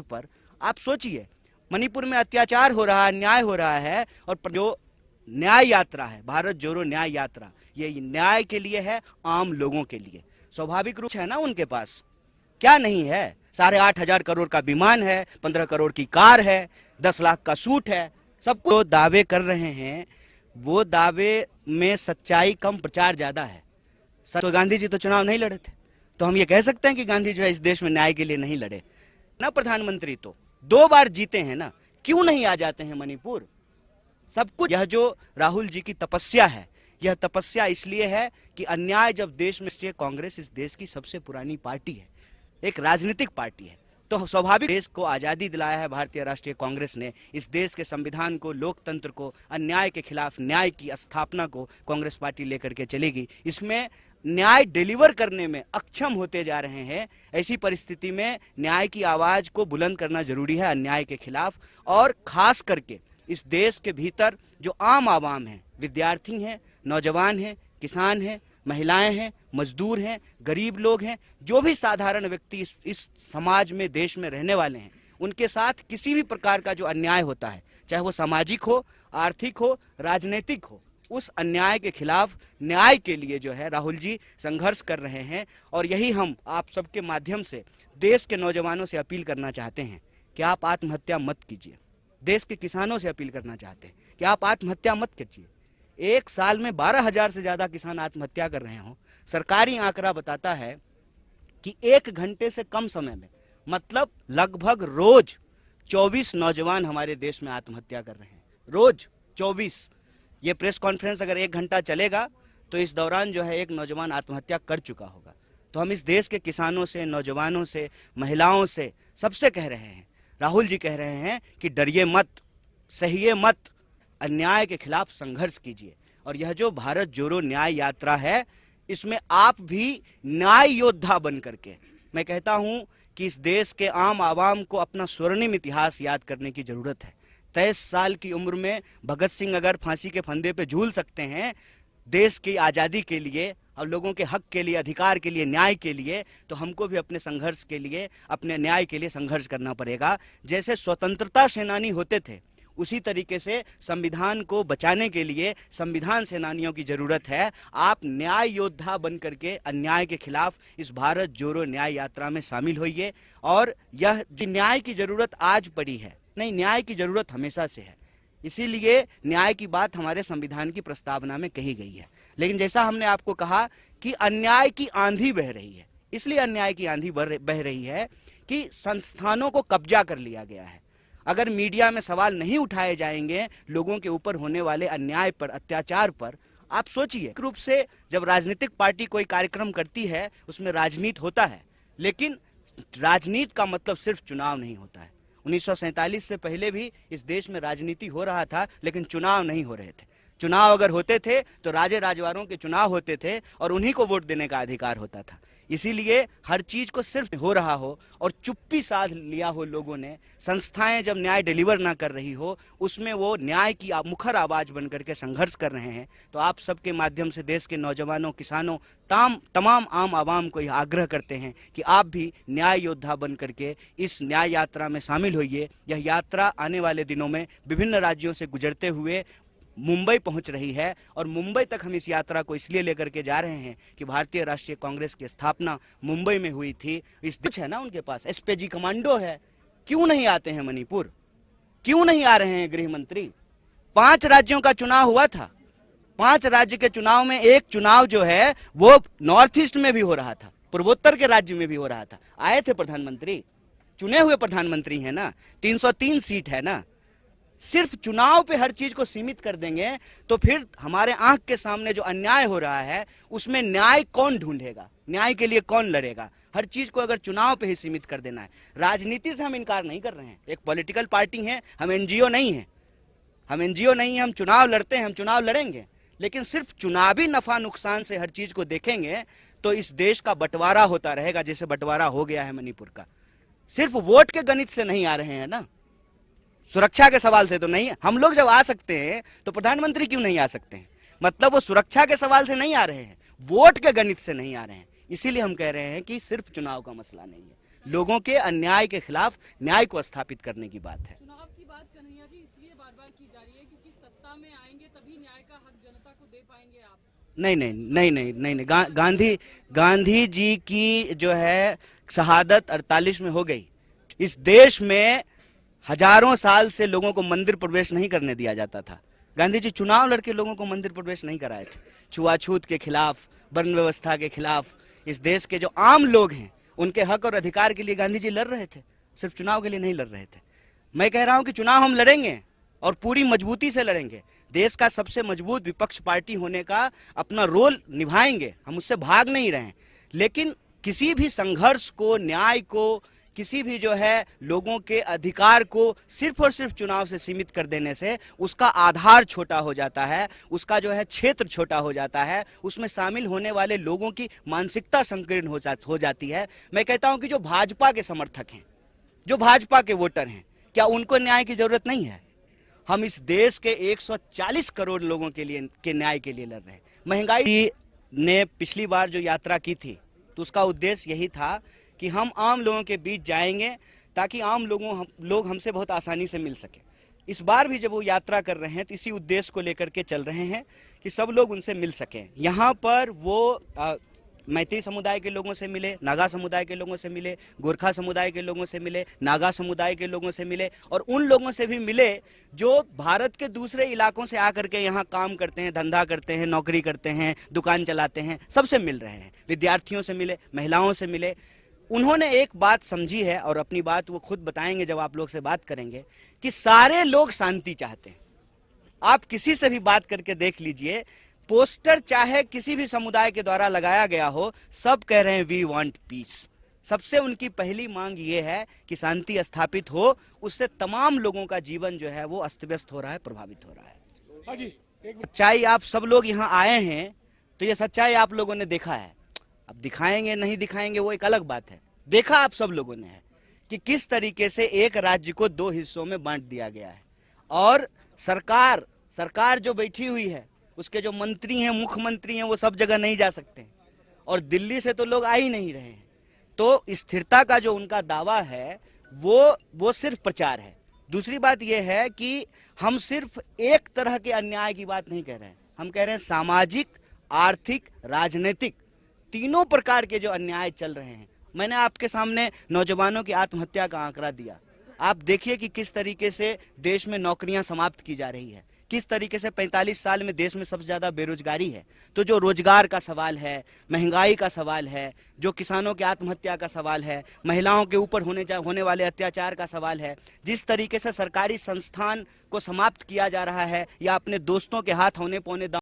पर आप सोचिए, मणिपुर में अत्याचार हो रहा है, अन्याय हो रहा है, और जो न्याय यात्रा है, भारत जोड़ो न्याय यात्रा, ये न्याय के लिए है, आम लोगों के लिए। स्वाभाविक रूप से है ना उनके पास, क्या नहीं है? 8,500 करोड़ का विमान है, 15 करोड़ की कार है, 10 लाख का सूट है। सब कुछ दावे कर रहे हैं, वो दावे में सच्चाई कम, प्रचार ज्यादा है। तो गांधी जी तो चुनाव नहीं लड़े थे, तो हम ये कह सकते हैं कि गांधी जो है इस देश में न्याय के लिए नहीं लड़े ना। प्रधानमंत्री तो 2 बार जीते हैं ना, क्यों नहीं आ जाते हैं मणिपुर? सब कुछ, यह जो राहुल जी की तपस्या है, यह तपस्या इसलिए है कि अन्याय जब देश में, कांग्रेस इस देश की सबसे पुरानी पार्टी है, एक राजनीतिक पार्टी है, तो स्वाभाविक देश को आजादी दिलाया है भारतीय राष्ट्रीय कांग्रेस ने। इस देश के संविधान को, लोकतंत्र को, अन्याय के खिलाफ न्याय की स्थापना को कांग्रेस पार्टी लेकर के चलेगी। इसमें न्याय डिलीवर करने में अक्षम होते जा रहे हैं। ऐसी परिस्थिति में न्याय की आवाज को बुलंद करना जरूरी है अन्याय के खिलाफ। और खास करके इस देश के भीतर जो आम आवाम है, विद्यार्थी हैं, नौजवान हैं, किसान हैं, महिलाएं हैं, मजदूर हैं, गरीब लोग हैं, जो भी साधारण व्यक्ति इस समाज में, देश में रहने वाले हैं, उनके साथ किसी भी प्रकार का जो अन्याय होता है, चाहे वो सामाजिक हो, आर्थिक हो, राजनीतिक हो, उस अन्याय के खिलाफ न्याय के लिए जो है राहुल जी संघर्ष कर रहे हैं। और यही हम आप सबके माध्यम से देश के नौजवानों से अपील करना चाहते हैं कि आप आत्महत्या मत कीजिए। देश के किसानों से अपील करना चाहते हैं कि आप आत्महत्या मत कीजिए। एक साल में 12,000 से ज्यादा किसान आत्महत्या कर रहे हों। सरकारी आंकड़ा बताता है कि 1 घंटे से कम समय में, मतलब लगभग रोज 24 नौजवान हमारे देश में आत्महत्या कर रहे हैं, रोज 24। ये प्रेस कॉन्फ्रेंस अगर 1 घंटा चलेगा तो इस दौरान जो है एक नौजवान आत्महत्या कर चुका होगा। तो हम इस देश के किसानों से, नौजवानों से, महिलाओं से, सबसे कह रहे हैं, राहुल जी कह रहे हैं कि डरिए मत, सहिए मत, अन्याय के खिलाफ संघर्ष कीजिए। और यह जो भारत जोड़ो न्याय यात्रा है, इसमें आप भी न्याय योद्धा बन करके, मैं कहता हूं कि इस देश के आम आवाम को अपना स्वर्णिम इतिहास याद करने की जरूरत है। 23 साल की उम्र में भगत सिंह अगर फांसी के फंदे पे झूल सकते हैं देश की आज़ादी के लिए और लोगों के हक के लिए, अधिकार के लिए, न्याय के लिए, तो हमको भी अपने संघर्ष के लिए, अपने न्याय के लिए संघर्ष करना पड़ेगा। जैसे स्वतंत्रता सेनानी होते थे, उसी तरीके से संविधान को बचाने के लिए संविधान सेनानियों की जरूरत है। आप न्याय योद्धा बन करके अन्याय के खिलाफ इस भारत जोड़ो न्याय यात्रा में शामिल होइए। और यह न्याय की जरूरत आज पड़ी है, नहीं, न्याय की जरूरत हमेशा से है। इसीलिए न्याय की बात हमारे संविधान की प्रस्तावना में कही गई है। लेकिन जैसा हमने आपको कहा कि अन्याय की आंधी बह रही है, इसलिए अन्याय की आंधी बह रही है कि संस्थानों को कब्जा कर लिया गया है। अगर मीडिया में सवाल नहीं उठाए जाएंगे लोगों के ऊपर होने वाले अन्याय पर, अत्याचार पर, आप सोचिए, रूप से जब राजनीतिक पार्टी कोई कार्यक्रम करती है उसमें राजनीति होता है, लेकिन राजनीति का मतलब सिर्फ चुनाव नहीं होता है। 1947 से पहले भी इस देश में राजनीति हो रहा था, लेकिन चुनाव नहीं हो रहे थे। चुनाव अगर होते थे तो राजे राजवारों के चुनाव होते थे और उन्हीं को वोट देने का अधिकार होता था। इसीलिए हर चीज को सिर्फ हो रहा हो और चुप्पी साध लिया हो लोगों ने, संस्थाएं जब न्याय डिलीवर ना कर रही हो, उसमें वो न्याय की मुखर आवाज बन करके संघर्ष कर रहे हैं। तो आप सबके माध्यम से देश के नौजवानों, किसानों, तमाम आम आवाम को यह आग्रह करते हैं कि आप भी न्याय योद्धा बन करके इस न्याय यात्रा में शामिल होइए। यह यात्रा आने वाले दिनों में विभिन्न राज्यों से गुजरते हुए मुंबई पहुंच रही है। और मुंबई तक हम इस यात्रा को इसलिए लेकर के जा रहे हैं कि भारतीय राष्ट्रीय कांग्रेस की स्थापना मुंबई में हुई थी। इस कुछ है ना उनके पास, एसपीजी कमांडो है, क्यों नहीं आते हैं मणिपुर? क्यों नहीं आ रहे हैं गृह मंत्री? 5 राज्यों का चुनाव हुआ था, 5 राज्य के चुनाव में एक चुनाव जो है वो नॉर्थ ईस्ट में भी हो रहा था, पूर्वोत्तर के राज्य में भी हो रहा था। आए थे प्रधानमंत्री, चुने हुए प्रधानमंत्री है ना, 303 सीट है ना। सिर्फ चुनाव पे हर चीज को सीमित कर देंगे तो फिर हमारे आंख के सामने जो अन्याय हो रहा है उसमें न्याय कौन ढूंढेगा, न्याय के लिए कौन लड़ेगा? हर चीज को अगर चुनाव पे ही सीमित कर देना है। राजनीति से हम इनकार नहीं कर रहे हैं, एक पॉलिटिकल पार्टी है, हम एनजीओ नहीं है, हम चुनाव लड़ते हैं, हम चुनाव लड़ेंगे, लेकिन सिर्फ चुनावी नफा नुकसान से हर चीज को देखेंगे तो इस देश का बंटवारा होता रहेगा, जैसे बंटवारा हो गया है मणिपुर का। सिर्फ वोट के गणित से नहीं आ रहे हैं ना, सुरक्षा के सवाल से तो नहीं है। हम लोग जब आ सकते हैं तो प्रधानमंत्री क्यों नहीं आ सकते हैं? मतलब वो सुरक्षा के सवाल से नहीं आ रहे हैं, वोट के गणित से नहीं आ रहे हैं। इसीलिए हम कह रहे हैं कि सिर्फ चुनाव का मसला नहीं है, लोगों के अन्याय के खिलाफ न्याय को स्थापित करने की बात है। चुनाव की बात कन्हैया जी इसलिए बार बार की जा रही है क्योंकि सत्ता में आएंगे तभी न्याय का हक जनता को दे पाएंगे आप। नहीं नहीं नहीं नहीं नहीं नहीं गांधी जी की जो है शहादत 48 में हो गई। इस देश में हजारों साल से लोगों को मंदिर प्रवेश नहीं करने दिया जाता था। गांधी जी चुनाव लड़के लोगों को मंदिर प्रवेश नहीं कराए थे। छुआछूत के खिलाफ, वर्ण व्यवस्था के खिलाफ, इस देश के जो आम लोग हैं उनके हक और अधिकार के लिए गांधी जी लड़ रहे थे, सिर्फ चुनाव के लिए नहीं लड़ रहे थे। मैं कह रहा हूं कि चुनाव हम लड़ेंगे और पूरी मजबूती से लड़ेंगे। देश का सबसे मजबूत विपक्ष पार्टी होने का अपना रोल निभाएंगे, हम उससे भाग नहीं रहे हैं। लेकिन किसी भी संघर्ष को, न्याय को, किसी भी जो है लोगों के अधिकार को सिर्फ और सिर्फ चुनाव से सीमित कर देने से उसका आधार छोटा हो जाता है, उसका जो है क्षेत्र छोटा हो जाता है, उसमें शामिल होने वाले लोगों की मानसिकता संकीर्ण हो जाती है। मैं कहता हूं कि जो भाजपा के समर्थक हैं, जो भाजपा के वोटर हैं, क्या उनको न्याय की जरूरत नहीं है? हम इस देश के 140 करोड़ लोगों के लिए के न्याय के लिए लड़ रहे हैं। महंगाई ने पिछली बार जो यात्रा की थी तो उसका उद्देश्य यही था कि हम आम लोगों के बीच जाएंगे ताकि आम लोग हमसे बहुत आसानी से मिल सके। इस बार भी जब वो यात्रा कर रहे हैं तो इसी उद्देश्य को लेकर के चल रहे हैं कि सब लोग उनसे मिल सकें। यहाँ पर वो मैती समुदाय के लोगों से मिले, नागा समुदाय के लोगों से मिले, गोरखा समुदाय के लोगों से मिले, नागा समुदाय के लोगों से मिले और उन लोगों से भी मिले जो भारत के दूसरे इलाकों से आकर के यहाँ काम करते हैं, धंधा करते हैं, नौकरी करते हैं, दुकान चलाते हैं, सबसे मिल रहे हैं। विद्यार्थियों से मिले, महिलाओं से मिले। उन्होंने एक बात समझी है और अपनी बात वो खुद बताएंगे जब आप लोग से बात करेंगे कि सारे लोग शांति चाहते हैं। आप किसी से भी बात करके देख लीजिए, पोस्टर चाहे किसी भी समुदाय के द्वारा लगाया गया हो, सब कह रहे हैं वी वांट पीस। सबसे उनकी पहली मांग ये है कि शांति स्थापित हो, उससे तमाम लोगों का जीवन जो है वो अस्त व्यस्त हो रहा है, प्रभावित हो रहा है। सच्चाई आप सब लोग यहाँ आए हैं तो ये सच्चाई आप लोगों ने देखा है। अब दिखाएंगे नहीं दिखाएंगे वो एक अलग बात है। देखा आप सब लोगों ने है कि किस तरीके से एक राज्य को 2 हिस्सों में बांट दिया गया है और सरकार जो बैठी हुई है, उसके जो मंत्री हैं, मुख्यमंत्री हैं, वो सब जगह नहीं जा सकते और दिल्ली से तो लोग आ ही नहीं रहे हैं। तो स्थिरता का जो उनका दावा है वो सिर्फ प्रचार है। दूसरी बात यह है कि हम सिर्फ एक तरह के अन्याय की बात नहीं कह रहे हैं, हम कह रहे हैं सामाजिक, आर्थिक, राजनीतिक, तीनों प्रकार के जो अन्याय चल रहे हैं। मैंने आपके सामने नौजवानों की आत्महत्या का आंकड़ा दिया। आप देखिए कि किस तरीके से देश में नौकरियां समाप्त की जा रही है, किस तरीके से 45 साल में देश में सबसे ज्यादा बेरोजगारी है। तो जो रोजगार का सवाल है, महंगाई का सवाल है, जो किसानों की आत्महत्या का सवाल है, महिलाओं के ऊपर होने वाले अत्याचार का सवाल है, जिस तरीके से सरकारी संस्थान को समाप्त किया जा रहा है या अपने दोस्तों के हाथ होने पौने